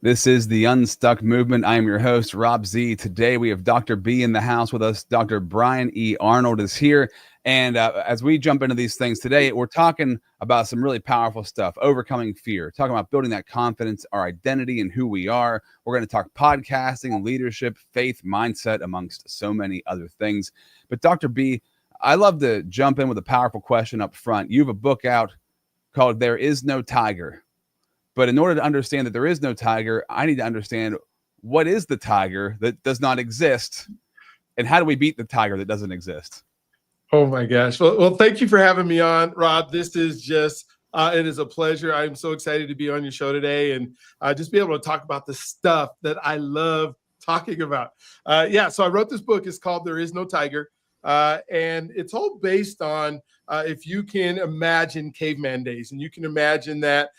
This is the Unstuck movement. I am your host, Rob Z. Today we have Dr. B in the house with us. Dr. Brian E. Arnold is here. And as we jump into these things today, we're talking about some really powerful stuff, overcoming fear, talking about building that confidence, our identity, and who we are. We're going to talk podcasting, leadership, faith, mindset, amongst so many other things. But Dr. B, I love to jump in with a powerful question up front. You have a book out called There Is No Tiger. But in order to understand that there is no tiger, I need to understand what is the tiger that does not exist, and how do we beat the tiger that doesn't exist? Oh my gosh. Well, thank you for having me on, Rob. This is just, it is a pleasure. I'm so excited to be on your show today and just be able to talk about the stuff that I love talking about. So I wrote this book. It's called There Is No Tiger. And it's all based on if you can imagine caveman days, and you can imagine that,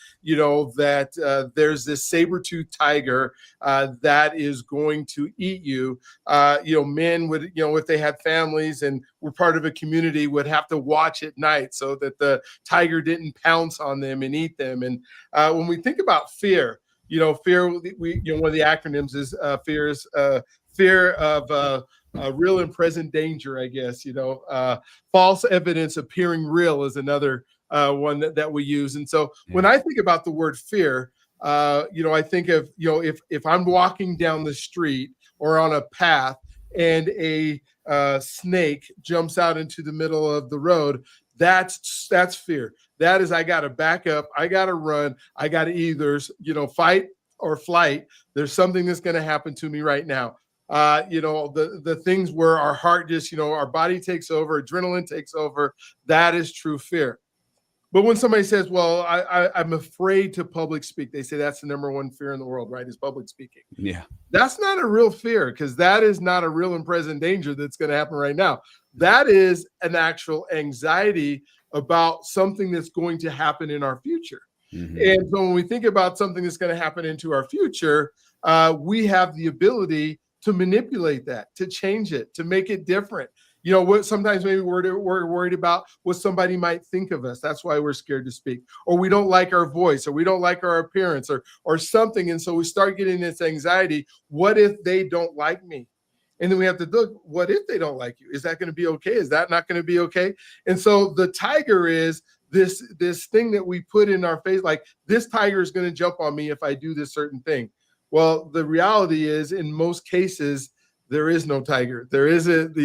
there's this saber-toothed tiger that is going to eat you. Men would, if they had families and were part of a community, would have to watch at night so that the tiger didn't pounce on them and eat them. And when we think about fear, fear, one of the acronyms is fear of real and present danger, I guess. False evidence appearing real is another one that we use. And so when I think about the word fear, I think of, if I'm walking down the street or on a path and a snake jumps out into the middle of the road, that's fear. That is, I got to back up. I got to run. I got to either, fight or flight. There's something that's going to happen to me right now. The things where our heart just, our body takes over, adrenaline takes over, that is true fear. But when somebody says, well, I'm afraid to public speak, they say that's the number one fear in the world, right? Is public speaking. Yeah. That's not a real fear, because that is not a real and present danger that's going to happen right now. That is an actual anxiety about something that's going to happen in our future. Mm-hmm. And so when we think about something that's going to happen into our future, we have the ability to manipulate that, to change it, to make it different. What sometimes maybe we're worried about what somebody might think of us. That's why we're scared to speak, or we don't like our voice, or we don't like our appearance, or something. And so we start getting this anxiety. What if they don't like me? And then we have to look, what if they don't like you? Is that going to be okay? Is that not going to be okay? And so the tiger is this thing that we put in our face, like this tiger is going to jump on me if I do this certain thing. Well, the reality is, in most cases, there is no tiger. There isn't,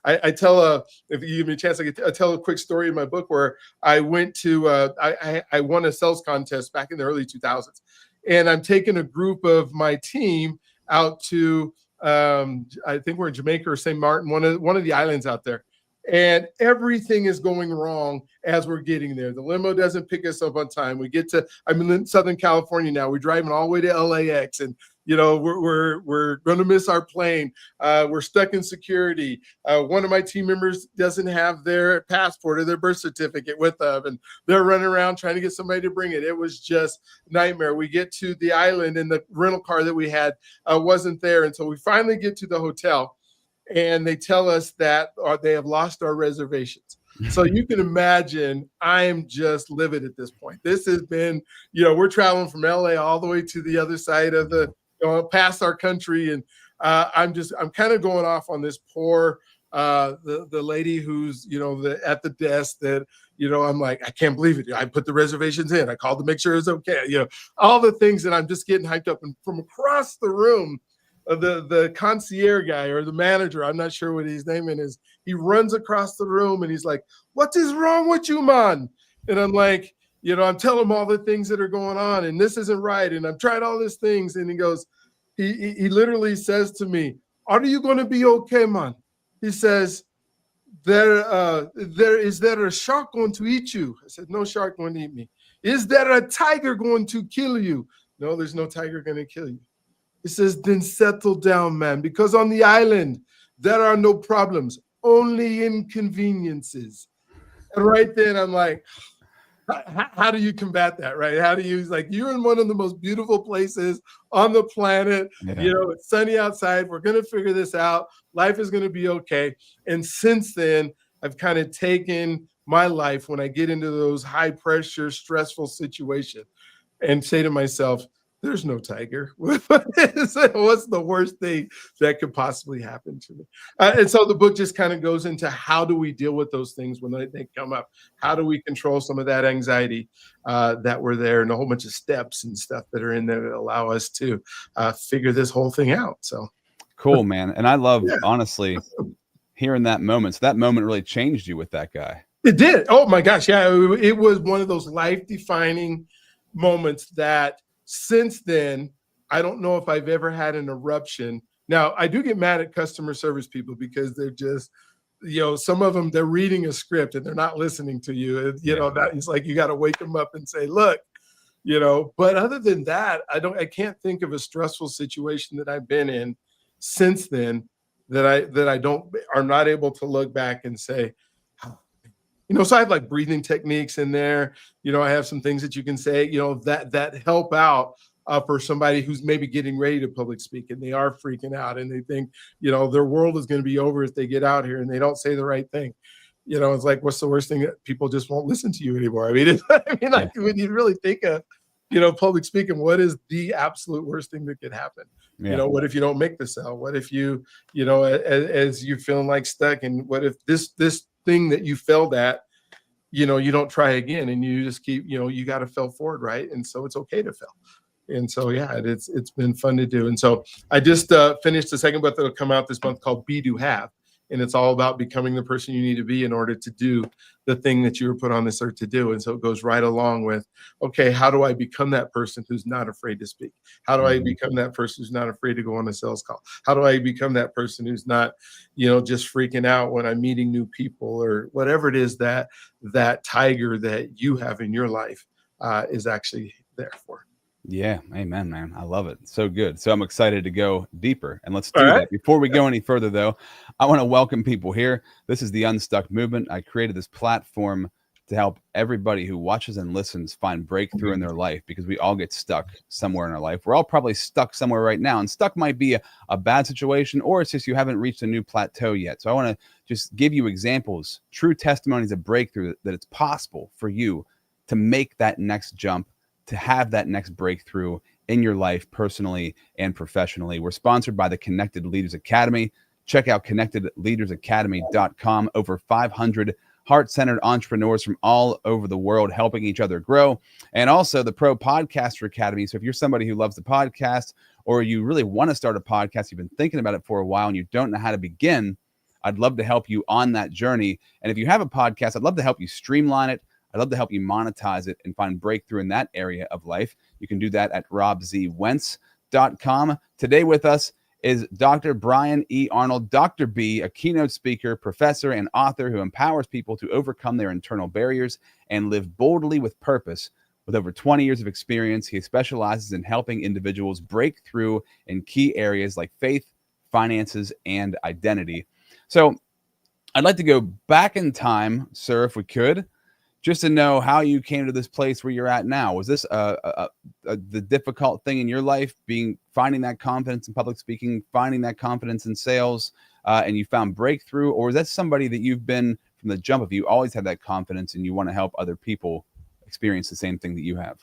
I tell if you give me a chance, I tell a quick story in my book where I went to, I won a sales contest back in the early 2000s. And I'm taking a group of my team out to, I think we're in Jamaica or St. Martin, one of the islands out there. And everything is going wrong as we're getting there. The limo doesn't pick us up on time. I'm in Southern California now. We're driving all the way to LAX, and we're going to miss our plane. We're stuck in security. One of my team members doesn't have their passport or their birth certificate with them, and they're running around trying to get somebody to bring it. It was just nightmare. We get to the island, and the rental car that we had wasn't there, and so we finally get to the hotel. And they tell us that they have lost our reservations. So you can imagine I am just livid at this point. This has been, we're traveling from LA all the way to the other side of the, past our country. And I'm kind of going off on this poor, the lady who's, at the desk that, I'm like, I can't believe it. I put the reservations in. I called to make sure it's okay. All the things that I'm just getting hyped up. And from across the room, the concierge guy or the manager, I'm not sure what his name is, he runs across the room and he's like, what is wrong with you, man? And I'm like, I'm telling him all the things that are going on and this isn't right. And I've tried all these things. And he goes, he literally says to me, are you going to be okay, man? He says, is there a shark going to eat you? I said, no shark going to eat me. Is there a tiger going to kill you? No, there's no tiger going to kill you. He says, then settle down, man, because on the island, there are no problems, only inconveniences. And right then I'm like, how do you combat that, right? How do you, you're in one of the most beautiful places on the planet. Yeah. It's sunny outside. We're going to figure this out. Life is going to be okay. And since then, I've kind of taken my life when I get into those high pressure, stressful situations and say to myself, there's no tiger. What's the worst thing that could possibly happen to me? And so the book just kind of goes into how do we deal with those things when they come up? How do we control some of that anxiety that were there, and a whole bunch of steps and stuff that are in there that allow us to figure this whole thing out. So cool, man. And I love, yeah. honestly, hearing that moment. So that moment really changed you with that guy. It did. Oh my gosh. Yeah. It was one of those life-defining moments that since then, I don't know if I've ever had an eruption. Now, I do get mad at customer service people because they're just, some of them, they're reading a script and they're not listening to you. That it's like you got to wake them up and say, look, but other than that, I can't think of a stressful situation that I've been in since then that I'm not able to look back and say, so I have like breathing techniques in there. I have some things that you can say, that help out for somebody who's maybe getting ready to public speak and they are freaking out and they think, their world is going to be over if they get out here and they don't say the right thing. It's like, what's the worst thing? That people just won't listen to you anymore. I mean, when you really think of, public speaking, what is the absolute worst thing that could happen? Yeah. What if you don't make the sale? What if you, as you're feeling like stuck, and what if this thing that you failed at, you don't try again and you just keep, you got to fail forward, right? And so it's okay to fail. And so, yeah, it's been fun to do. And so I just finished the second book that'll come out this month called Be Do Have. And it's all about becoming the person you need to be in order to do the thing that you were put on this earth to do. And so it goes right along with, okay, how do I become that person who's not afraid to speak? How do I become that person who's not afraid to go on a sales call? How do I become that person who's not, just freaking out when I'm meeting new people, or whatever it is that tiger that you have in your life is actually there for? Yeah. Amen, man. I love it. So good. So I'm excited to go deeper, and let's do that. Before we go any further though, I want to welcome people here. This is the Unstuck movement. I created this platform to help everybody who watches and listens find breakthrough in their life, because we all get stuck somewhere in our life. We're all probably stuck somewhere right now, and stuck might be a bad situation, or it's just you haven't reached a new plateau yet. So I want to just give you examples, true testimonies of breakthrough, that it's possible for you to make that next jump, to have that next breakthrough in your life, personally and professionally. We're sponsored by the Connected Leaders Academy. Check out connectedleadersacademy.com. Over 500 heart-centered entrepreneurs from all over the world helping each other grow. And also the Pro Podcaster Academy. So if you're somebody who loves the podcast, or you really want to start a podcast, you've been thinking about it for a while and you don't know how to begin, I'd love to help you on that journey. And if you have a podcast, I'd love to help you streamline it. I'd love to help you monetize it and find breakthrough in that area of life. You can do that at robzwentz.com. Today with us is Dr. Brian E. Arnold, Dr. B, a keynote speaker, professor, and author who empowers people to overcome their internal barriers and live boldly with purpose. With over 20 years of experience, he specializes in helping individuals break through in key areas like faith, finances, and identity. So I'd like to go back in time, sir, if we could, just to know how you came to this place where you're at now. Was this the difficult thing in your life, finding that confidence in public speaking, finding that confidence in sales, and you found breakthrough? Or is that somebody that you've been from the jump of, you always had that confidence and you want to help other people experience the same thing that you have?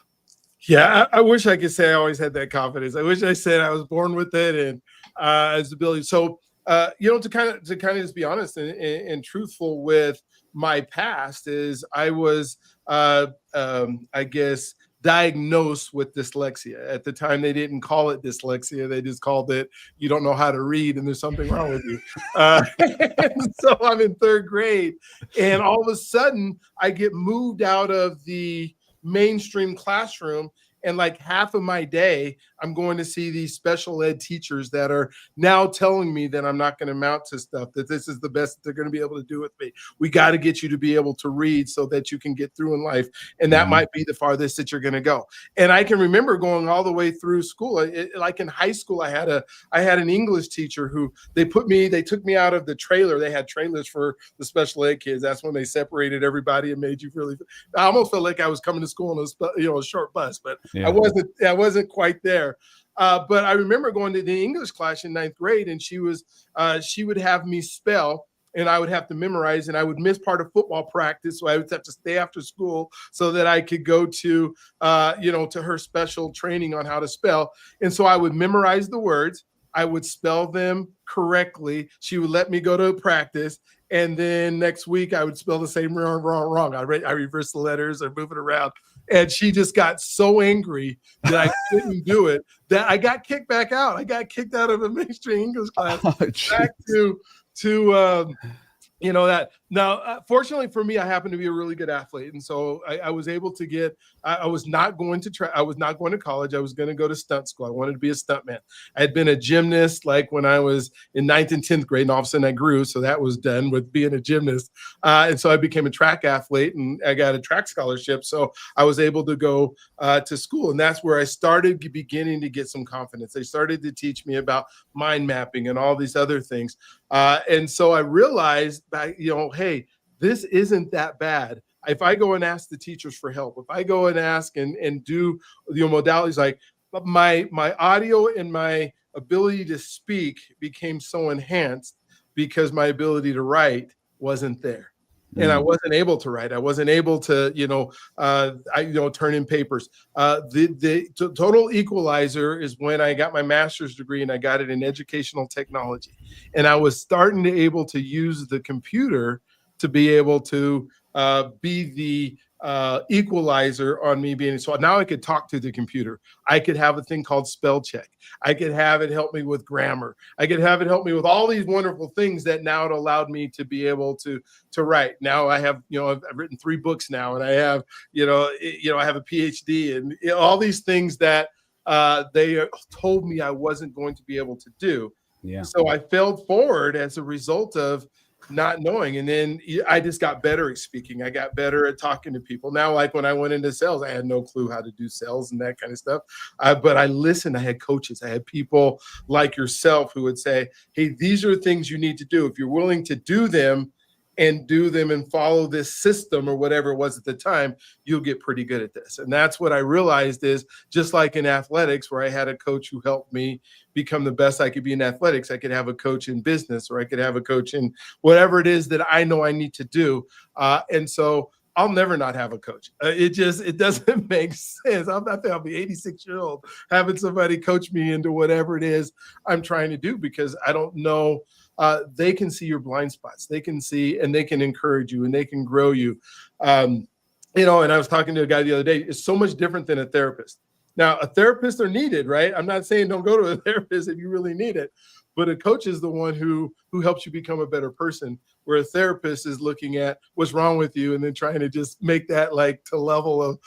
Yeah, I wish I could say I always had that confidence. I wish I said I was born with it and as ability. So, to kind of just be honest and truthful with my past, is I was, I guess, diagnosed with dyslexia. At the time, they didn't call it dyslexia. They just called it, you don't know how to read and there's something wrong with you. So I'm in third grade, and all of a sudden I get moved out of the mainstream classroom, and like half of my day, I'm going to see these special ed teachers that are now telling me that I'm not going to amount to stuff, that this is the best they're going to be able to do with me. We got to get you to be able to read so that you can get through in life. And that might be the farthest that you're going to go. And I can remember going all the way through school. Like in high school, I had an English teacher who they took me out of the trailer. They had trailers for the special ed kids. That's when they separated everybody and made you really, I almost felt like I was coming to school on a short bus, but yeah. I wasn't quite there. But I remember going to the English class in ninth grade, and she would have me spell and I would have to memorize, and I would miss part of football practice. So I would have to stay after school so that I could go to, to her special training on how to spell. And so I would memorize the words. I would spell them correctly. She would let me go to practice. And then next week I would spell the same wrong. I reverse the letters or move it around. And she just got so angry that I couldn't do it that I got kicked back out. I got kicked out of a mainstream English class back to that. Now, fortunately for me, I happen to be a really good athlete. And so I was able to get, I was not going to college. I was going to go to stunt school. I wanted to be a stuntman. I had been a gymnast like when I was in 9th and 10th grade, and all of a sudden I grew. So that was done with being a gymnast. And so I became a track athlete, and I got a track scholarship. So I was able to go to school. And that's where I started beginning to get some confidence. They started to teach me about mind mapping and all these other things. And so I realized that, hey, this isn't that bad. If I go and ask the teachers for help, if I go and ask and do modalities, like my audio and my ability to speak became so enhanced because my ability to write wasn't there. And I wasn't able to write. I wasn't able to, turn in papers. The total equalizer is when I got my master's degree, and I got it in educational technology. And I was starting to able to use the computer to be able to be the equalizer on me being. So now I could talk to the computer. I could have a thing called spell check. I could have it help me with grammar. I could have it help me with all these wonderful things that now it allowed me to be able to write. Now I have, I've written 3 books now, and I have, I have a PhD, and all these things that they told me I wasn't going to be able to do. Yeah. So I failed forward as a result of not knowing. And then I just got better at speaking. I got better at talking to people. Now, like when I went into sales, I had no clue how to do sales and that kind of stuff. But I listened. I had coaches. I had people like yourself who would say, hey, these are things you need to do. If you're willing to do them and follow this system or whatever it was at the time, you'll get pretty good at this. And that's what I realized is, just like in athletics, where I had a coach who helped me become the best I could be in athletics, I could have a coach in business, or I could have a coach in whatever it is that I know I need to do. And so I'll never not have a coach. It doesn't make sense. I think I'll be 86 years old having somebody coach me into whatever it is I'm trying to do, because I don't know. They can see your blind spots. They can see, and they can encourage you, and they can grow you. And I was talking to a guy the other day. It's so much different than a therapist. Now, a therapist are needed, right? I'm not saying don't go to a therapist if you really need it, but a coach is the one who helps you become a better person, where a therapist is looking at what's wrong with you and then trying to just make that like to level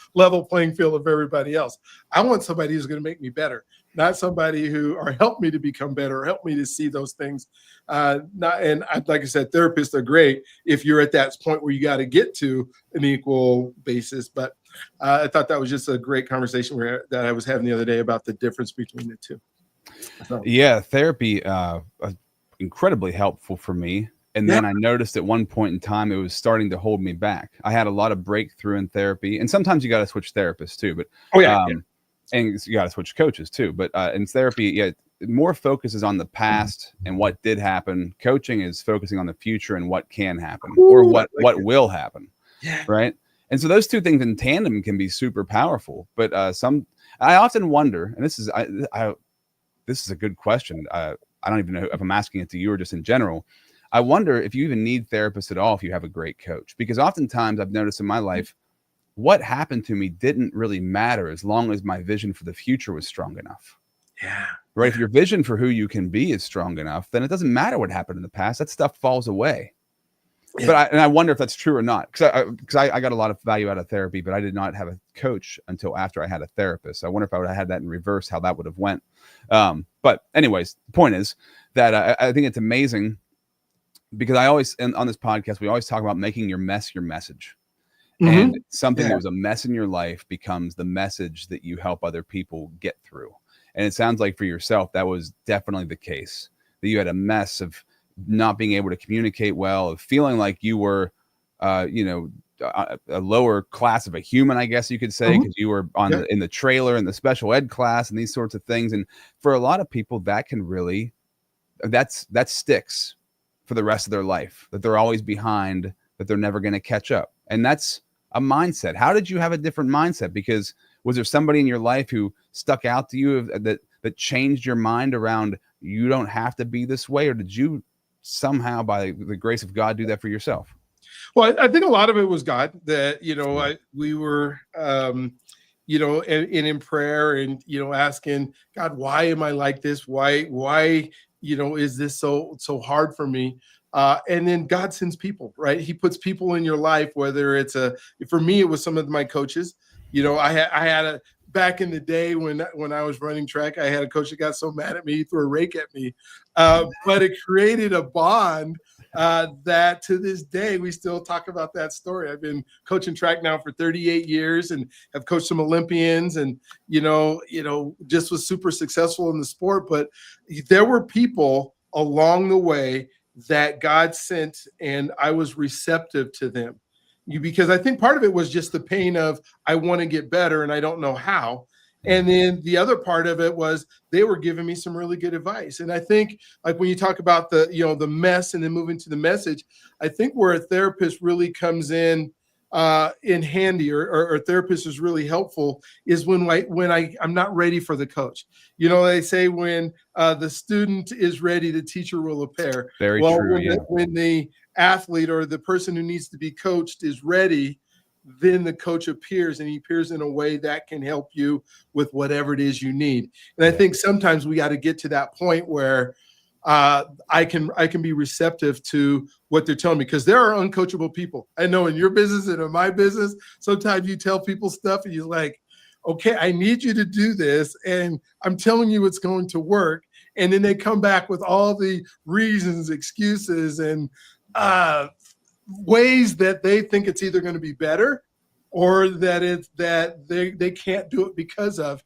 playing field of everybody else. I want somebody who's going to make me better, not somebody or help me to become better, or help me to see those things. Like I said, therapists are great if you're at that point where you got to get to an equal basis. But I thought that was just a great conversation that I was having the other day about the difference between the two. So. Yeah, therapy, incredibly helpful for me. And then I noticed at one point in time, it was starting to hold me back. I had a lot of breakthrough in therapy, and sometimes you got to switch therapists too. But and you got to switch coaches too. But in therapy, more focuses on the past and what did happen. Coaching is focusing on the future and what can happen, or what will happen. Yeah. Right. And so those two things in tandem can be super powerful. But I often wonder, and this is a good question. I don't even know if I'm asking it to you or just in general. I wonder if you even need therapists at all if you have a great coach, because oftentimes I've noticed in my life, what happened to me didn't really matter as long as my vision for the future was strong enough. Yeah. Right. If your vision for who you can be is strong enough, then it doesn't matter what happened in the past. That stuff falls away. Yeah. But I wonder if that's true or not, because I got a lot of value out of therapy, but I did not have a coach until after I had a therapist. I wonder if I would have had that in reverse, how that would have went. But anyways, the point is that I think it's amazing, because I always, and on this podcast, we always talk about making your mess your message. Mm-hmm. And something that was a mess in your life becomes the message that you help other people get through. And it sounds like for yourself, that was definitely the case, that you had a mess of not being able to communicate well, of feeling like you were, a lower class of a human, I guess you could say, because you were in the trailer in the special ed class and these sorts of things. And for a lot of people, that can really, that sticks for the rest of their life, that they're always behind, that they're never going to catch up. And that's a mindset. How did you have a different mindset? Because was there somebody in your life who stuck out to you that changed your mind around you don't have to be this way? Or did you somehow, by the grace of God, do that for yourself? Well, I think a lot of it was God that, we were, in prayer and, asking God, why am I like this? Why, is this so hard for me? And then God sends people, right? He puts people in your life, whether it's for me, it was some of my coaches. I had back in the day when I was running track, I had a coach that got so mad at me, he threw a rake at me. But it created a bond that to this day, we still talk about that story. I've been coaching track now for 38 years and have coached some Olympians and, just was super successful in the sport. But there were people along the way that God sent, and I was receptive to them. Because I think part of it was just the pain of, I want to get better and I don't know how. And then the other part of it was they were giving me some really good advice. And I think like when you talk about the mess and then moving to the message, I think where a therapist really comes in handy or a therapist is really helpful is when I'm not ready for the coach. They say when the student is ready, the teacher will appear. Very true. When the athlete or the person who needs to be coached is ready, then the coach appears, and he appears in a way that can help you with whatever it is you need. And I think sometimes we got to get to that point where I can be receptive to what they're telling me, because there are uncoachable people. I know in your business and in my business, sometimes you tell people stuff and you're like, okay, I need you to do this, and I'm telling you it's going to work. And then they come back with all the reasons, excuses, and ways that they think it's either going to be better or that they can't do it because of.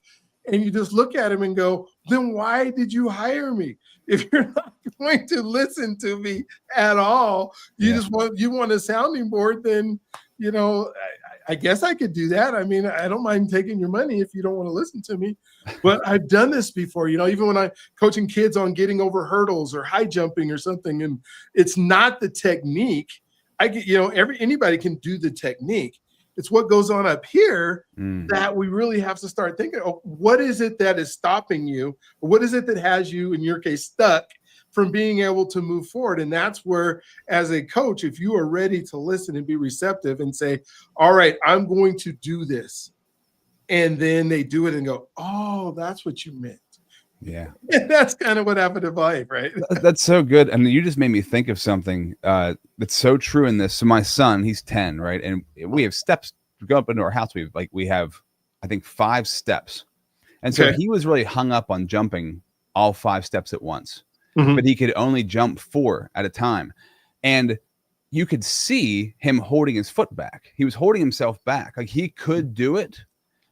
And you just look at them and go, then why did you hire me? If you're not going to listen to me at all, you want a sounding board, then, I guess I could do that. I mean, I don't mind taking your money if you don't want to listen to me, but I've done this before, even when I'm coaching kids on getting over hurdles or high jumping or something, and it's not the technique. Anybody can do the technique. It's what goes on up here that we really have to start thinking, what is it that is stopping you? What is it that has you, in your case, stuck from being able to move forward? And that's where, as a coach, if you are ready to listen and be receptive and say, all right, I'm going to do this. And then they do it and go, oh, that's what you meant. Yeah. And that's kind of what happened in life, right? That's so good. I mean, you just made me think of something that's so true in this. So my son, he's 10, right? And we have steps to go up into our house. We have, I think, 5 steps. And so he was really hung up on jumping all 5 steps at once, but he could only jump 4 at a time. And you could see him holding his foot back. He was holding himself back. Like he could do it,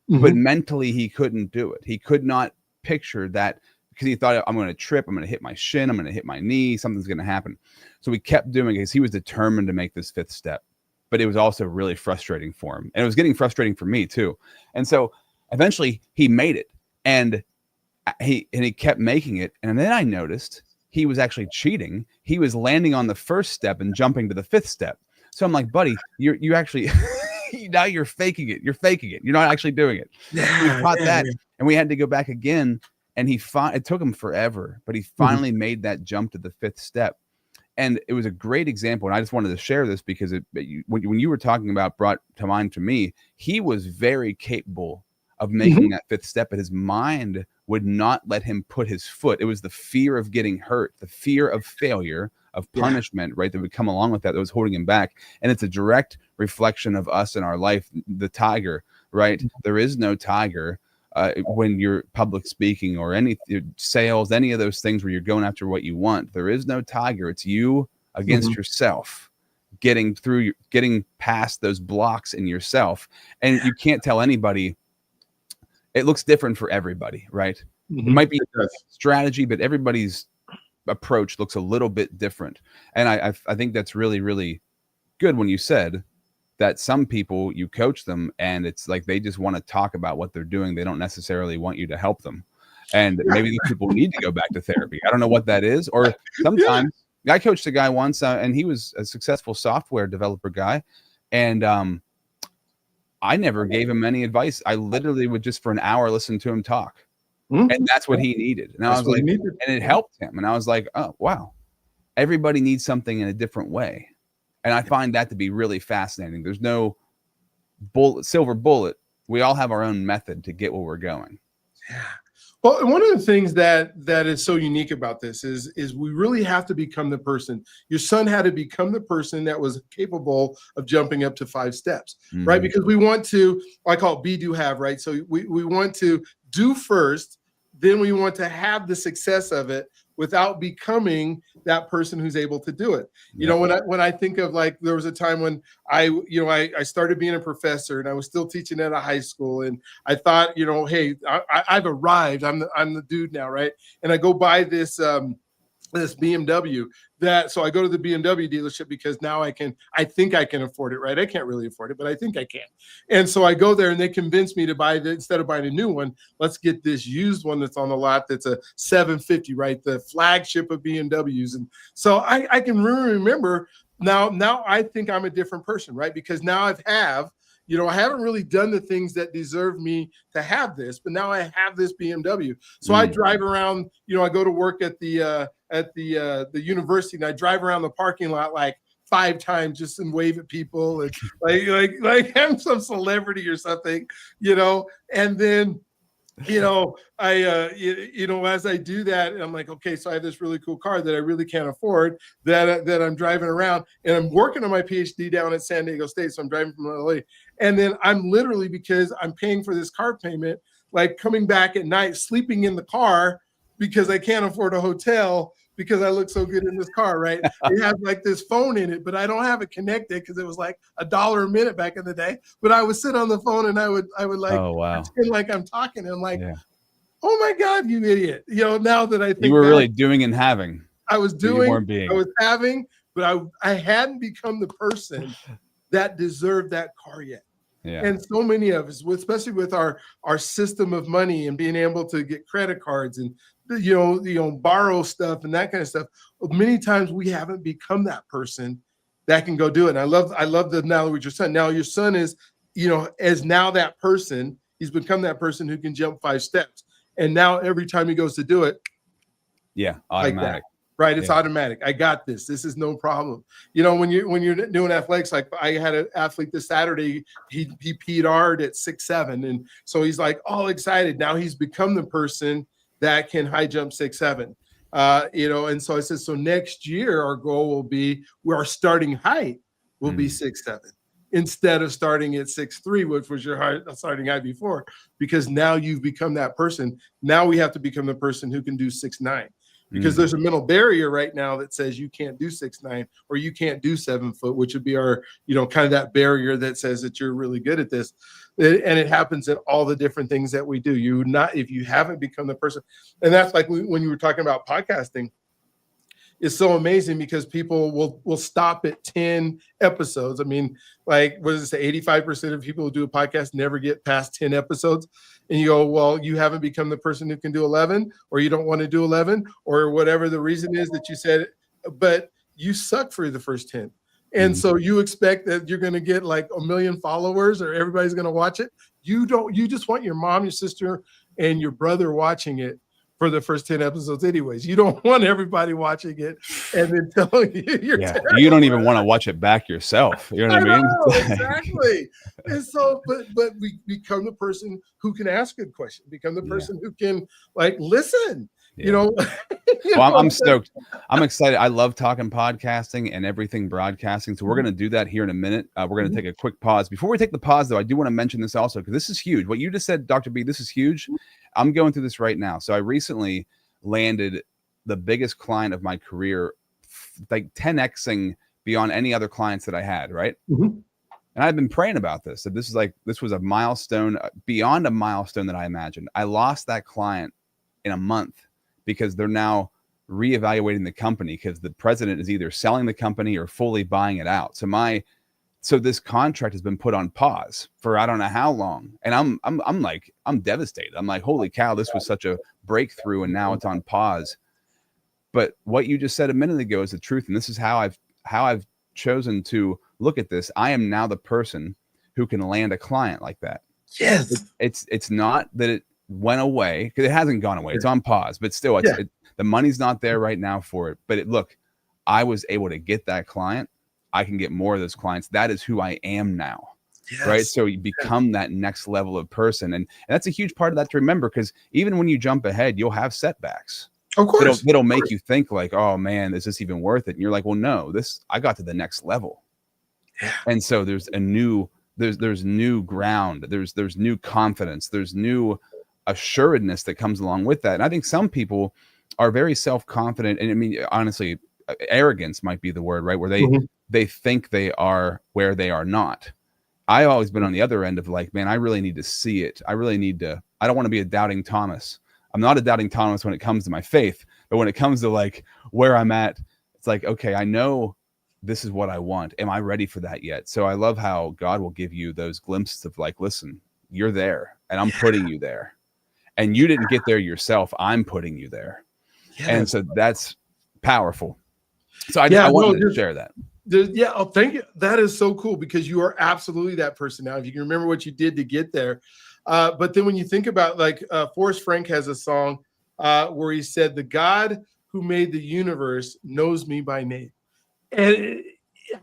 but mentally he couldn't do it. He could not picture that, because he thought, I'm going to trip, I'm going to hit my shin, I'm going to hit my knee, something's going to happen. So we kept doing it because he was determined to make this 5th step, but it was also really frustrating for him, and it was getting frustrating for me too. And so eventually he made it, and he kept making it. And then I noticed he was actually cheating. He was landing on the 1st step and jumping to the 5th step. So I'm like, buddy, you actually now you're faking it. You're faking it. You're not actually doing it. We caught that. And we had to go back again, and it took him forever, but he finally made that jump to the 5th step. And it was a great example. And I just wanted to share this because when you were talking about, brought to mind to me, he was very capable of making that 5th step, but his mind would not let him put his foot. It was the fear of getting hurt, the fear of failure, of punishment, right, that would come along with that was holding him back. And it's a direct reflection of us in our life, the tiger, right? There is no tiger. When you're public speaking or any sales, any of those things where you're going after what you want, there is no tiger. It's you against yourself, getting past those blocks in yourself. And you can't tell anybody. It looks different for everybody, right? It might be a strategy, but everybody's approach looks a little bit different. And I think that's really, really good when you said that some people, you coach them and it's like they just want to talk about what they're doing. They don't necessarily want you to help them. And maybe these people need to go back to therapy. I don't know what that is. Or sometimes I coached a guy once, and he was a successful software developer guy, and I never gave him any advice. I literally would just for an hour listen to him talk, and that's what he needed. And I was like, and it helped him. And I was like, oh wow, everybody needs something in a different way, and I find that to be really fascinating. There's no silver bullet. We all have our own method to get where we're going. Yeah. Well, one of the things that is so unique about this is we really have to become the person. Your son had to become the person that was capable of jumping up to 5 steps, right? Because we want to, I call it be, do, have, right? So we want to do first, then we want to have the success of it without becoming that person who's able to do it. You know, when I think of, like, there was a time when I started being a professor and I was still teaching at a high school, and I thought, hey, I've arrived. I'm the dude now, right? And I go buy this BMW so I go to the BMW dealership because now I think I can afford it, right? I can't really afford it, but I think I can. And so I go there and they convince me to buy instead of buying a new one, let's get this used one that's on the lot. That's a 750, right? The flagship of BMWs. And so I can really remember now I think I'm a different person, right? Because now I haven't really done the things that deserve me to have this, but now I have this BMW. So I drive around, I go to work at the university, and I drive around the parking lot like 5 times just and wave at people and like I'm some celebrity or something, and then as I do that, I'm like, okay, so I have this really cool car that I really can't afford that I'm driving around, and I'm working on my PhD down at San Diego State. So I'm driving from LA, and then I'm literally, because I'm paying for this car payment, like coming back at night, sleeping in the car because I can't afford a hotel because I look so good in this car, right? It has like this phone in it, but I don't have it connected because it was like $1 a minute back in the day. But I would sit on the phone and I would like pretend like I'm talking, and I'm like, oh my God, you idiot. Now that I think you were really doing and having. I was doing, I was having, but I hadn't become the person that deserved that car yet. Yeah. And so many of us, especially with our system of money and being able to get credit cards and borrow stuff and that kind of stuff, many times we haven't become that person that can go do it. And I love the analogy with your son. Now your son is, as now that person, he's become that person who can jump 5 steps. And now every time he goes to do it, automatic. Like right? It's automatic. I got this. This is no problem. When you're doing athletics, like I had an athlete this Saturday, he PR'd at 6'7", and so he's like all excited. Now he's become the person that can high jump 6'7". And so I said, so next year our goal will be our starting height will be 6'7", instead of starting at 6'3", which was your starting height before, because now you've become that person. Now we have to become the person who can do 6'9". Because there's a mental barrier right now that says you can't do 6'9" or you can't do 7 foot, which would be our, kind of that barrier that says that you're really good at this. And it happens at all the different things that we do. If you haven't become the person, and that's like when you were talking about podcasting, it's so amazing because people will stop at 10 episodes. I mean, like, what does it say? 85% of people who do a podcast never get past 10 episodes. And you go, well, you haven't become the person who can do 11, or you don't want to do 11, or whatever the reason is that you said, but you suck for the first 10. And so you expect that you're going to get like 1 million followers or everybody's going to watch it. You just want your mom, your sister, and your brother watching it for the first 10 episodes anyways. You don't want everybody watching it and then telling you you're terrible. You don't even want to watch it back yourself. You know what I mean? Exactly. And so, but we become the person who can ask good questions, become the person who can like listen. Well, I'm stoked. I'm excited. I love talking podcasting and everything broadcasting. So we're going to do that here in a minute. We're going to take a quick pause. Before we take the pause, though, I do want to mention this also, because this is huge. What you just said, Dr. B, this is huge. I'm going through this right now. So I recently landed the biggest client of my career, like 10xing beyond any other clients that I had, right? And I've been praying about this. So this was a milestone, beyond a milestone that I imagined. I lost that client in a month because they're now reevaluating the company because the president is either selling the company or fully buying it out. So this contract has been put on pause for I don't know how long. And I'm devastated. I'm like, holy cow, this was such a breakthrough and now it's on pause. But what you just said a minute ago is the truth. And this is how I've chosen to look at this. I am now the person who can land a client like that. Yes. It's not that it went away, because it hasn't gone away. It's on pause, but still the money's not there right now for it. But look, I was able to get that client. I can get more of those clients. That is who I am now. Yes. Right. So you become that next level of person. And that's a huge part of that to remember, because even when you jump ahead, you'll have setbacks. Of course. It'll make you think like, oh man, is this even worth it? And you're like, well, no, I got to the next level. Yeah. And so there's new ground. There's new confidence. There's new assuredness that comes along with that. And I think some people are very self-confident. And I mean, honestly, arrogance might be the word, right? Where they think they are where they are not. I've always been on the other end of like, man, I really need to see it. I don't want to be a doubting Thomas. I'm not a doubting Thomas when it comes to my faith, but when it comes to like where I'm at, it's like, okay, I know this is what I want. Am I ready for that yet? So I love how God will give you those glimpses of like, listen, you're there and I'm putting you there, and you didn't get there yourself. I'm putting you there. Yes. And so that's powerful. So I wanted to share that. Thank you. That is so cool, because you are absolutely that person now. If you can remember what you did to get there. But then when you think about like Forrest Frank has a song where he said, the God who made the universe knows me by name. And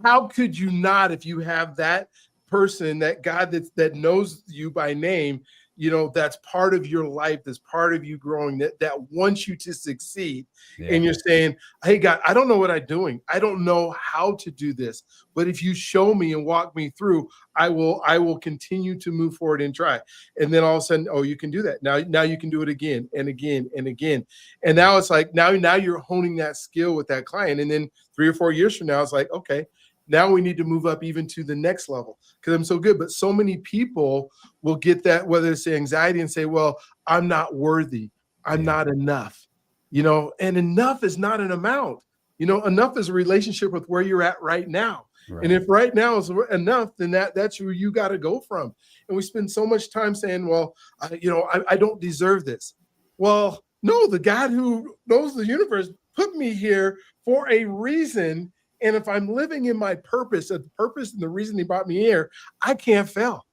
how could you not, if you have that person, that God that knows you by name, you know, that's part of your life, that's part of you growing, that wants you to succeed. Yeah. And you're saying, hey, God, I don't know what I'm doing. I don't know how to do this. But if you show me and walk me through, I will continue to move forward and try. And then all of a sudden, oh, you can do that. Now you can do it again and again and again. And now it's like, now you're honing that skill with that client. And then 3 or 4 years from now, it's like, okay, now we need to move up even to the next level because I'm so good. But so many people will get that, whether it's anxiety, and say, well, I'm not worthy. I'm not enough, you know, and enough is not an amount. You know, enough is a relationship with where you're at right now. Right. And if right now is enough, then that's where you got to go from. And we spend so much time saying, well, I don't deserve this. Well, no, the God who knows the universe put me here for a reason. And if I'm living in my purpose, and the reason he brought me here, I can't fail.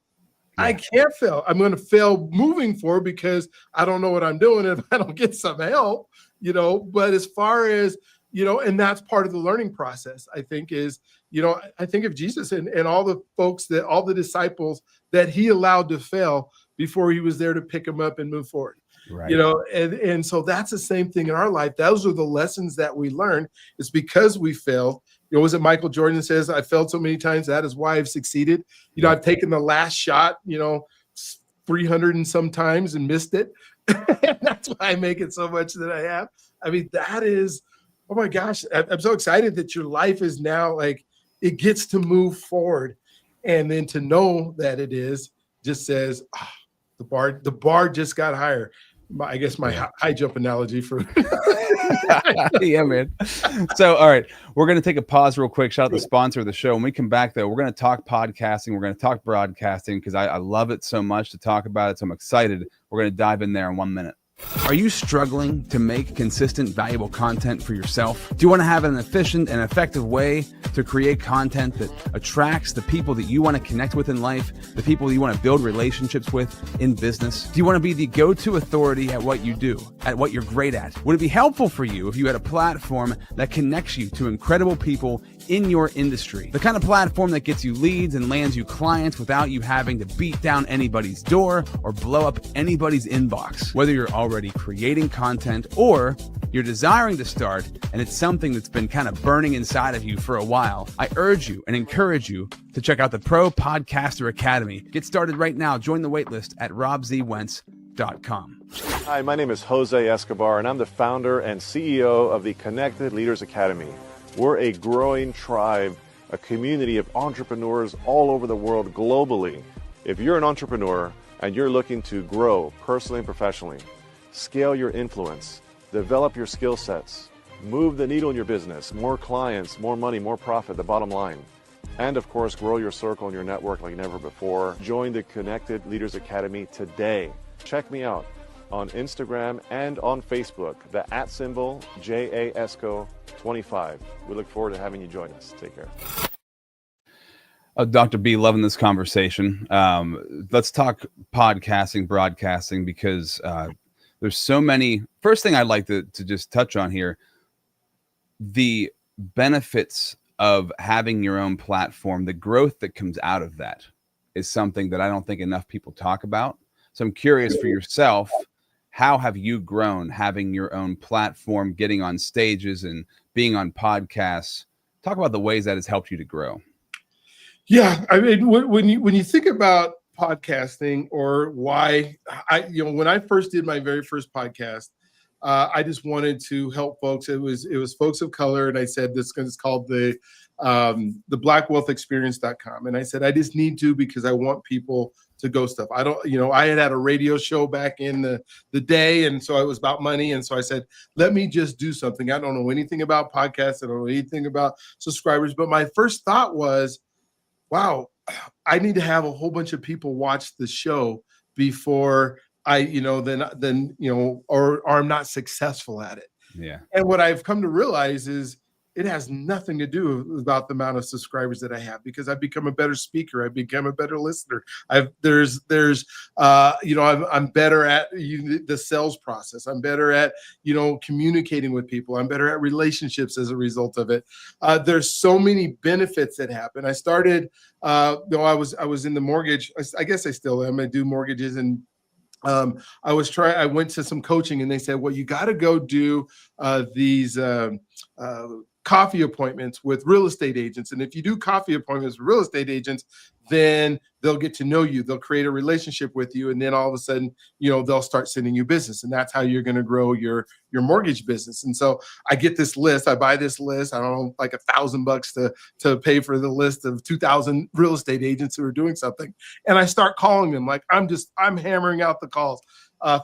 Yeah. I can't fail. I'm going to fail moving forward because I don't know what I'm doing if I don't get some help, you know. But as far as, you know, and that's part of the learning process, I think, is, you know, I think of Jesus and all the folks, all the disciples that he allowed to fail before he was there to pick them up and move forward. Right. You know, and so that's the same thing in our life. Those are the lessons that we learn. It's because we failed. You know, was it Michael Jordan says, I failed so many times, that is why I've succeeded. You know, I've taken the last shot, you know, 300 and some times and missed it. And that's why I make it so much that I have. I mean, that is, oh my gosh, I'm so excited that your life is now like, it gets to move forward. And then to know that it is just says, the bar just got higher. I guess my high jump analogy for yeah, man. So, all right, we're going to take a pause real quick. Shout out the sponsor of the show. When we come back, though, we're going to talk podcasting. We're going to talk broadcasting because I love it so much to talk about it. So I'm excited. We're going to dive in there in 1 minute. Are you struggling to make consistent, valuable content for yourself? Do you want to have an efficient and effective way to create content that attracts the people that you want to connect with in life, the people you want to build relationships with in business? Do you want to be the go-to authority at what you do, at what you're great at? Would it be helpful for you if you had a platform that connects you to incredible people in your industry? The kind of platform that gets you leads and lands you clients without you having to beat down anybody's door or blow up anybody's inbox. Whether you're already creating content or you're desiring to start and it's something that's been kind of burning inside of you for a while, I urge you and encourage you to check out the Pro Podcaster Academy. Get started right now. Join the waitlist at robzwentz.com. Hi, my name is Jose Escobar, and I'm the founder and CEO of the Connected Leaders Academy. We're a growing tribe, a community of entrepreneurs all over the world globally. If you're an entrepreneur and you're looking to grow personally and professionally, scale your influence, develop your skill sets, move the needle in your business, more clients, more money, more profit, the bottom line, and of course, grow your circle and your network like never before, join the Connected Leaders Academy today. Check me out on Instagram and on Facebook, the @ JAESCO25. We look forward to having you join us. Take care. Dr. B, loving this conversation. Let's talk podcasting, broadcasting, because there's so many. First thing I'd like to just touch on here, the benefits of having your own platform, the growth that comes out of that is something that I don't think enough people talk about. So I'm curious for yourself, how have you grown having your own platform, getting on stages and being on podcasts? Talk about the ways that has helped you to grow. Yeah, I mean, when you think about podcasting, or why when I first did my very first podcast, I just wanted to help folks. It was folks of color, and I said this is called the blackwealthexperience.com, and I said I just need to, because I want people to go stuff. I don't, I had a radio show back in the day, and so it was about money, and so I said, let me just do something. I don't know anything about podcasts. I don't know anything about subscribers, but my first thought was, wow, I need to have a whole bunch of people watch the show before or I'm not successful at it. Yeah. And what I've come to realize is it has nothing to do about the amount of subscribers that I have, because I've become a better speaker. I've become a better listener. I'm better at the sales process. I'm better at, communicating with people. I'm better at relationships as a result of it. There's so many benefits that happen. I started, I was in the mortgage. I guess I still am. I do mortgages, and I went to some coaching, and they said, well, you got to go do these coffee appointments with real estate agents. And if you do coffee appointments with real estate agents, then they'll get to know you. They'll create a relationship with you. And then all of a sudden, they'll start sending you business. And that's how you're going to grow your mortgage business. And so I get this list. I buy this list. I don't know, like $1,000 to pay for the list of 2,000 real estate agents who are doing something. And I start calling them. Like I'm hammering out the calls,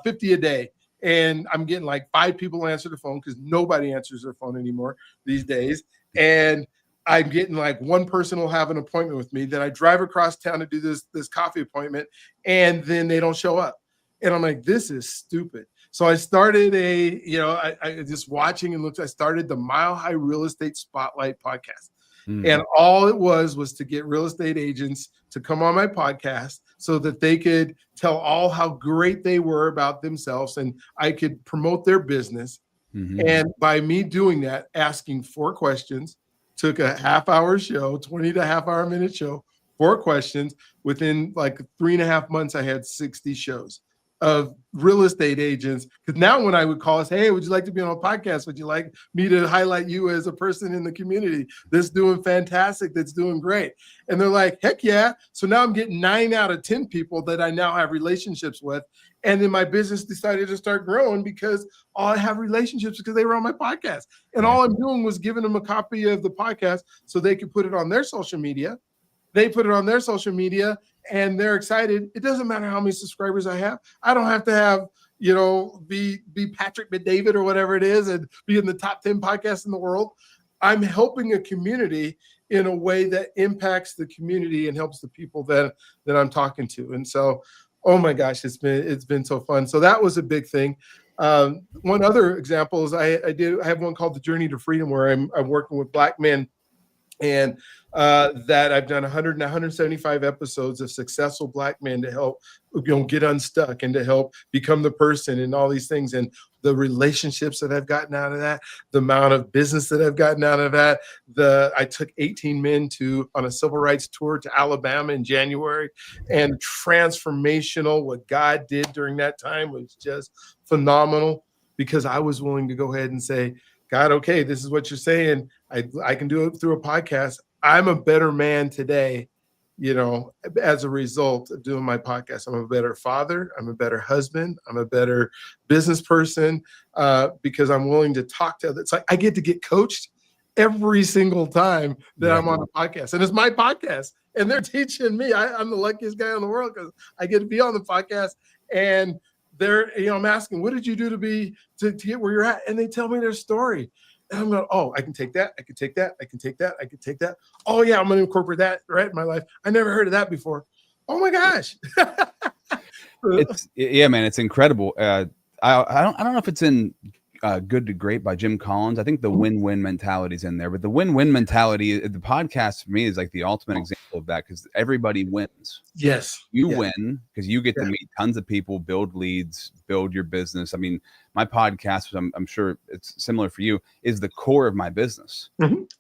50 a day. And I'm getting like 5 people answer the phone, because nobody answers their phone anymore these days. And I'm getting like 1 person will have an appointment with me. Then I drive across town to do this coffee appointment, and then they don't show up. And I'm like, this is stupid. So I started I just watching and looked. I started the Mile High Real Estate Spotlight podcast. And all it was to get real estate agents to come on my podcast so that they could tell all how great they were about themselves, and I could promote their business. Mm-hmm. And by me doing that, asking 4 questions, took a half-hour show, 20 to half-hour minute show, 4 questions. Within like 3.5 months, I had 60 shows of real estate agents. Because now when I would call us, hey, would you like to be on a podcast? Would you like me to highlight you as a person in the community that's doing fantastic, that's doing great? And they're like, heck yeah. So now I'm getting 9 out of 10 people that I now have relationships with. And then my business decided to start growing because I have relationships because they were on my podcast. And all I'm doing was giving them a copy of the podcast so they could put it on their social media. They put it on their social media, and they're excited. It doesn't matter how many subscribers I have. I don't have to have, be Patrick Bet-David or whatever it is and be in the top 10 podcasts in the world. I'm helping a community in a way that impacts the community and helps the people that I'm talking to. And so, oh my gosh, it's been so fun. So that was a big thing. One other example is I have one called The Journey to Freedom, where I'm working with Black men. And that I've done 175 episodes of successful Black men to help get unstuck and to help become the person and all these things. And the relationships that I've gotten out of that, the amount of business that I've gotten out of that. I took 18 men on a civil rights tour to Alabama in January, and transformational. What God did during that time was just phenomenal, because I was willing to go ahead and say, God, okay, this is what you're saying. I can do it through a podcast. I'm a better man today, as a result of doing my podcast. I'm a better father. I'm a better husband. I'm a better business person, because I'm willing to talk to others. It's like I get to get coached every single time that I'm on a podcast. And it's my podcast. And they're teaching me. I'm the luckiest guy in the world, because I get to be on the podcast. And I'm asking, what did you do to get where you're at? And they tell me their story. And I'm going, oh, I can take that. I can take that. I can take that. I can take that. Oh yeah, I'm going to incorporate that right in my life. I never heard of that before. Oh my gosh. Man, it's incredible. I don't know if it's in Good to Great by Jim Collins. I think the win-win mentality is in there, but the win-win mentality, the podcast for me is like the ultimate example of that, because everybody wins. Yes. You win because you get to meet tons of people, build leads, build your business. I mean, my podcast, I'm sure it's similar for you, is the core of my business.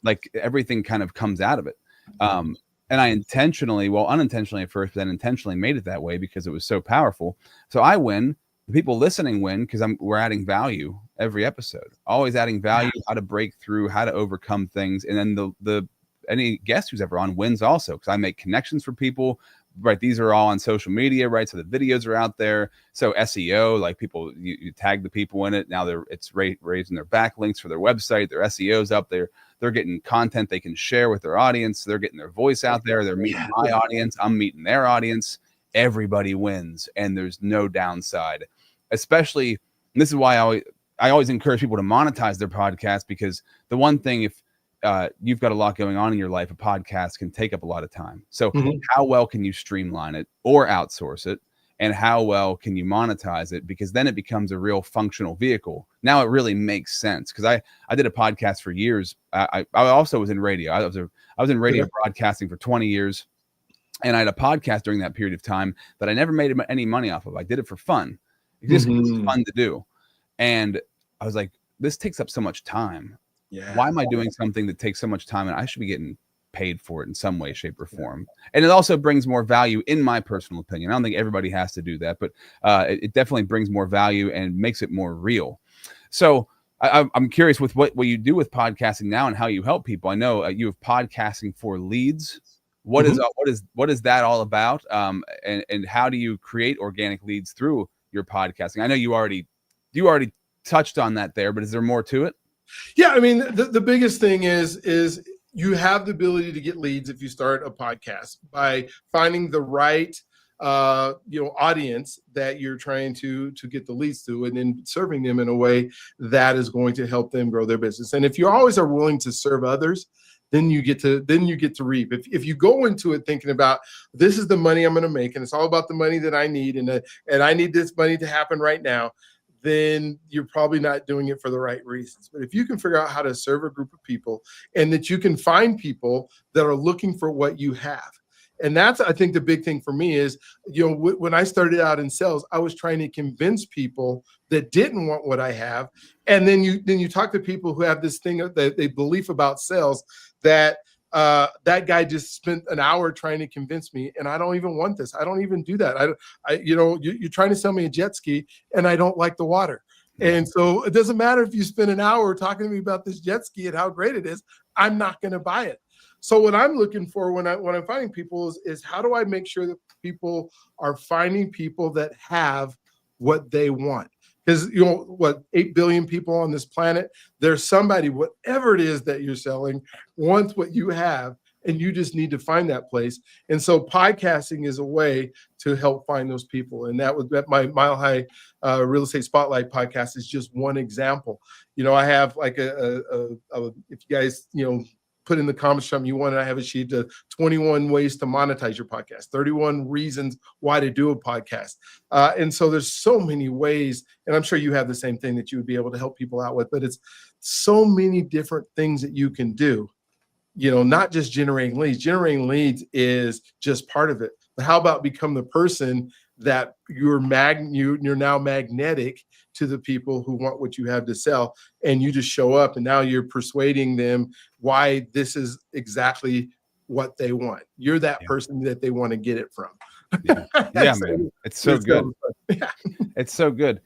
Like everything kind of comes out of it. And I intentionally, well, unintentionally at first, but then intentionally made it that way because it was so powerful. So I win. The people listening win because we're adding value every episode, always adding value, how to break through, how to overcome things. And then the any guest who's ever on wins also, because I make connections for people, right? These are all on social media, right? So the videos are out there. So SEO, like people, you tag the people in it. Now it's raising their backlinks for their website. Their SEO's up there. They're getting content they can share with their audience. They're getting their voice out there. They're meeting my audience. I'm meeting their audience. Everybody wins, and there's no downside. Especially, and this is why I always encourage people to monetize their podcast, because the one thing, if you've got a lot going on in your life, a podcast can take up a lot of time. So how well can you streamline it or outsource it? And how well can you monetize it? Because then it becomes a real functional vehicle. Now it really makes sense. Because I did a podcast for years. I also was in radio. I was in radio broadcasting for 20 years. And I had a podcast during that period of time that I never made any money off of. I did it for fun. It just was fun to do. And I was like, this takes up so much time. Why am I doing something that takes so much time? And I should be getting paid for it in some way, shape, or form. And it also brings more value, in my personal opinion. I don't think everybody has to do that, but it definitely brings more value and makes it more real. So I'm curious with what you do with podcasting now and how you help people. I know you have podcasting for leads. What is that all about? And how do you create organic leads through your podcasting? I know you already touched on that there, but is there more to it? Yeah, I mean, the biggest thing is you have the ability to get leads if you start a podcast by finding the right audience that you're trying to get the leads to, and then serving them in a way that is going to help them grow their business. And if you always are willing to serve others, then you get to reap. If you go into it thinking about, this is the money I'm going to make, and it's all about the money that I need, and I need this money to happen right now, then you're probably not doing it for the right reasons. But if you can figure out how to serve a group of people, and that you can find people that are looking for what you have. And that's, I think, the big thing for me is, when I started out in sales, I was trying to convince people that didn't want what I have. And then you talk to people who have this thing that they belief about sales, that that guy just spent an hour trying to convince me, and I don't even want this. I don't even do that. You're trying to sell me a jet ski, and I don't like the water. And so it doesn't matter if you spend an hour talking to me about this jet ski and how great it is. I'm not going to buy it. So what I'm looking for when I'm finding people is how do I make sure that people are finding people that have what they want? Because 8 billion people on this planet, there's somebody, whatever it is that you're selling, wants what you have, and you just need to find that place. And so podcasting is a way to help find those people. And that my Mile High Real Estate Spotlight podcast is just one example. I have like if you guys put in the comments something you want, I have a sheet of 21 ways to monetize your podcast, 31 reasons why to do a podcast. And so there's so many ways, and I'm sure you have the same thing that you would be able to help people out with, but it's so many different things that you can do, not just generating leads. Generating leads is just part of it. But how about become the person that you're now magnetic to the people who want what you have to sell, and you just show up, and now you're persuading them why this is exactly what they want. You're that person that they want to get it from. Yeah, man. It's so good. It's so good.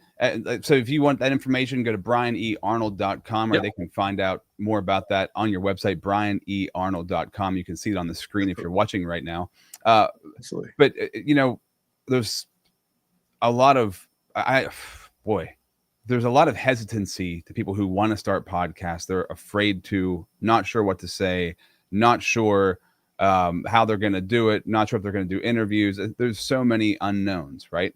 So if you want that information, go to bryanearnold.com, or they can find out more about that on your website, bryanearnold.com. You can see it on the screen if you're watching right now. Absolutely. But there's a lot of there's a lot of hesitancy to people who want to start podcasts. They're afraid to, not sure what to say, not sure how they're going to do it, not sure if they're going to do interviews. There's so many unknowns, right?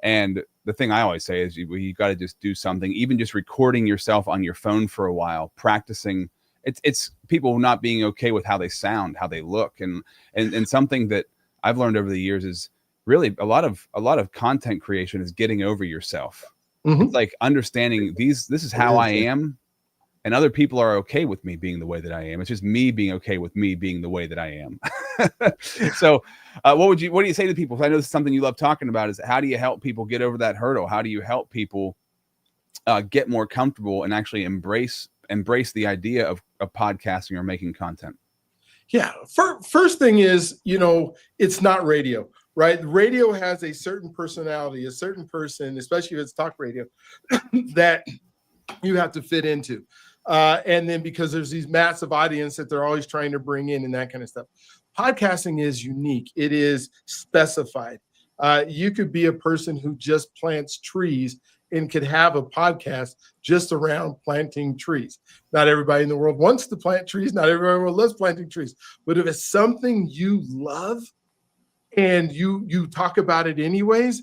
And the thing I always say is you got to just do something, even just recording yourself on your phone for a while, practicing. It's people not being okay with how they sound, how they look. And something that I've learned over the years is really a lot of content creation is getting over yourself. It's like understanding this is how I am, and other people are okay with me being the way that I am. It's just me being okay with me being the way that I am. So what do you say to people? I know this is something you love talking about, is how do you help people get over that hurdle? How do you help people get more comfortable and actually embrace the idea of podcasting or making content? Yeah. First thing is, it's not radio, right? Radio has a certain personality, a certain person, especially if it's talk radio, that you have to fit into. And then because there's these massive audience that they're always trying to bring in and that kind of stuff. Podcasting is unique. It is specified. You could be a person who just plants trees and could have a podcast just around planting trees. Not everybody in the world wants to plant trees. Not everybody in the world loves planting trees. But if it's something you love and you talk about it anyways,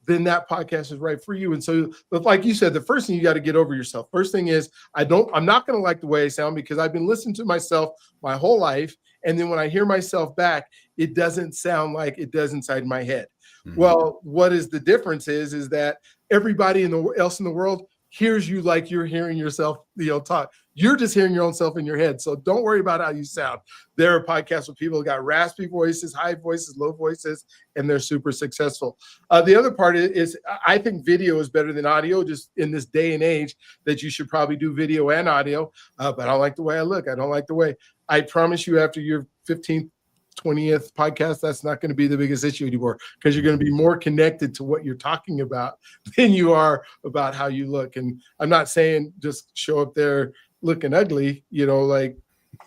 then that podcast is right for you. And so, like you said, the first thing you got to get over yourself. First thing is, I'm not going to like the way I sound because I've been listening to myself my whole life. And then when I hear myself back, it doesn't sound like it does inside my head. Mm-hmm. Well, what is the difference is that everybody else in the world hears you like you're hearing yourself, talk. You're just hearing your own self in your head. So don't worry about how you sound. There are podcasts where people got raspy voices, high voices, low voices, and they're super successful. The other part is I think video is better than audio, just in this day and age that you should probably do video and audio. But I don't like the way I look. I don't like the way. I promise you after your 15th, 20th podcast, that's not going to be the biggest issue anymore, because you're going to be more connected to what you're talking about than you are about how you look. And I'm not saying just show up there looking ugly, like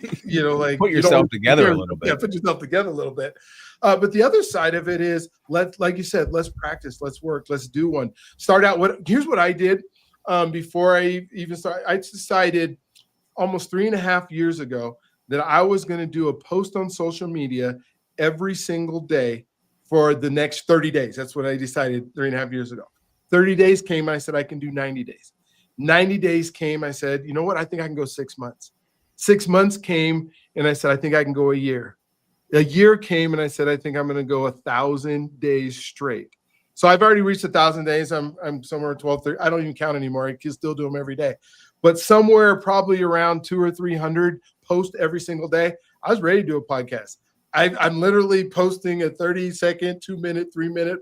put yourself together a little bit. Yeah, put yourself together a little bit. But the other side of it is, like you said, let's practice, let's work, let's do one. Start out. Here's what I did before I even started. I decided almost 3.5 years ago that I was going to do a post on social media every single day for the next 30 days. That's what I decided 3.5 years ago. 30 days came, I said, I can do 90 days. 90 days came, I said, you know what? I think I can go 6 months. 6 months came, and I said, I think I can go a year. A year came, and I said, I think I'm going to go 1,000 days straight. So I've already reached 1,000 days. I'm somewhere at 1230. I don't even count anymore. I can still do them every day. But somewhere probably around 200 or 300 posts every single day, I was ready to do a podcast. I'm literally posting a 30-second, 2-minute, 3-minute,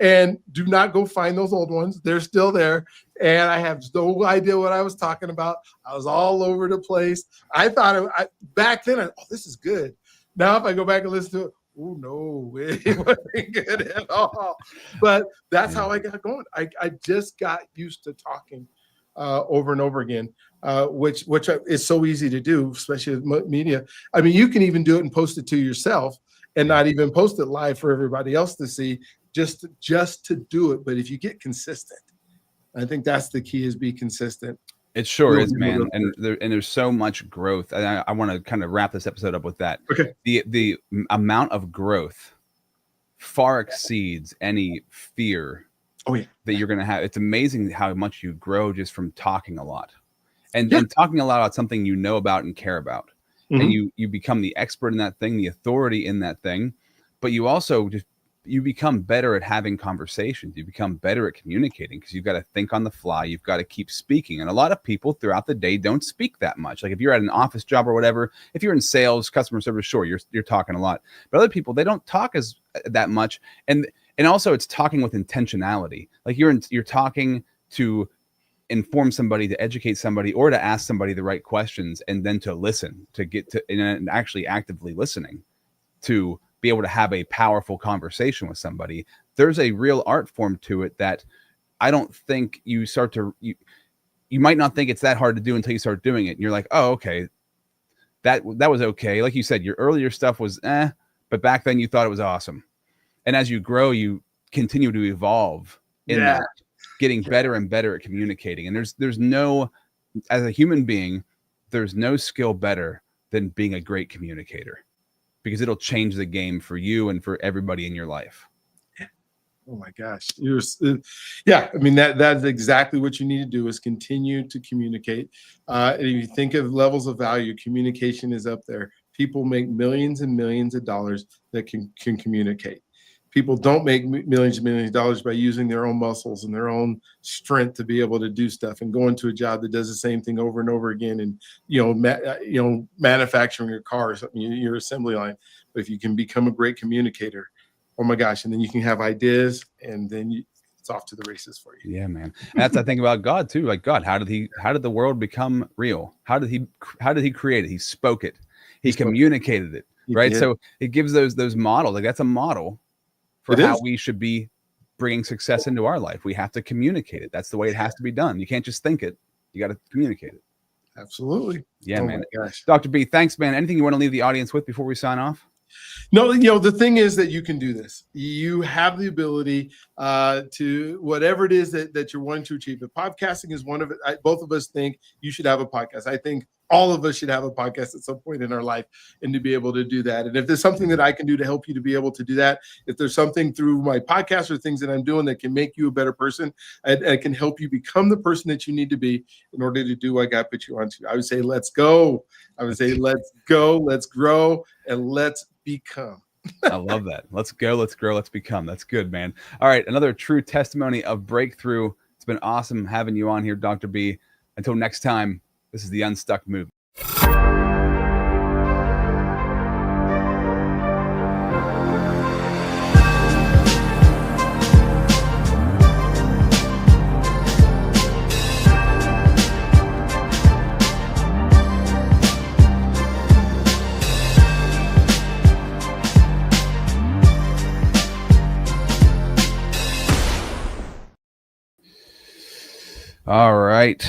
and do not go find those old ones. They're still there. And I have no idea what I was talking about. I was all over the place. I thought back then, this is good. Now, if I go back and listen to it, oh no, it wasn't good at all. But that's how I got going. I just got used to talking over and over again, which is so easy to do, especially with media. I mean, you can even do it and post it to yourself and not even post it live for everybody else to see, just to do it. But if you get consistent, I think that's the key, is be consistent. It sure is, man. And there's so much growth. And I want to kind of wrap this episode up with that. Okay. The amount of growth far exceeds any fear that you're going to have. It's amazing how much you grow just from talking a lot and talking a lot about something you know about and care about. Mm-hmm. And you become the expert in that thing, the authority in that thing, but you also you become better at having conversations. You become better at communicating because you've got to think on the fly. You've got to keep speaking. And a lot of people throughout the day don't speak that much. Like if you're at an office job or whatever, if you're in sales, customer service, sure, you're talking a lot. But other people, they don't talk that much. And also it's talking with intentionality. Like you're talking to inform somebody, to educate somebody, or to ask somebody the right questions, and then to listen, to get to and actually actively listening to be able to have a powerful conversation with somebody. There's a real art form to it that I don't think you might not think it's that hard to do until you start doing it. And you're like, oh, okay, that was okay. Like you said, your earlier stuff was but back then you thought it was awesome. And as you grow, you continue to evolve in that, getting better and better at communicating. And there's no, as a human being, there's no skill better than being a great communicator, because it'll change the game for you and for everybody in your life. Oh my gosh. I mean, that's exactly what you need to do, is continue to communicate. And if you think of levels of value, communication is up there. People make millions and millions of dollars that can communicate. People don't make millions and millions of dollars by using their own muscles and their own strength to be able to do stuff and go into a job that does the same thing over and over again. And, manufacturing your car or something, your assembly line. But if you can become a great communicator, oh my gosh, and then you can have ideas, and then it's off to the races for you. Yeah, man. And that's I think about God too. Like, God, how did the world become real? How did he create it? He spoke it. He communicated it. Right. did. So it gives those models. Like, that's a model for how we should be bringing success into our life. We have to communicate it. That's the way it has to be done. You can't just think it. You got to communicate it. Absolutely. Yeah, man. My gosh. Dr. B, thanks, man. Anything you want to leave the audience with before we sign off? No, the thing is that you can do this. You have the ability to whatever it is that you're wanting to achieve. If podcasting is one of it, both of us think you should have a podcast. I think all of us should have a podcast at some point in our life, and to be able to do that. And if there's something that I can do to help you to be able to do that, if there's something through my podcast or things that I'm doing that can make you a better person, I can help you become the person that you need to be in order to do what God put you onto. I would say, let's go. I would say, let's go, let's grow, and let's become. I love that. Let's go, let's grow, let's become. That's good, man. All right. Another true testimony of breakthrough. It's been awesome having you on here, Dr. B. Until next time, this is the Unstuck Movement. All right.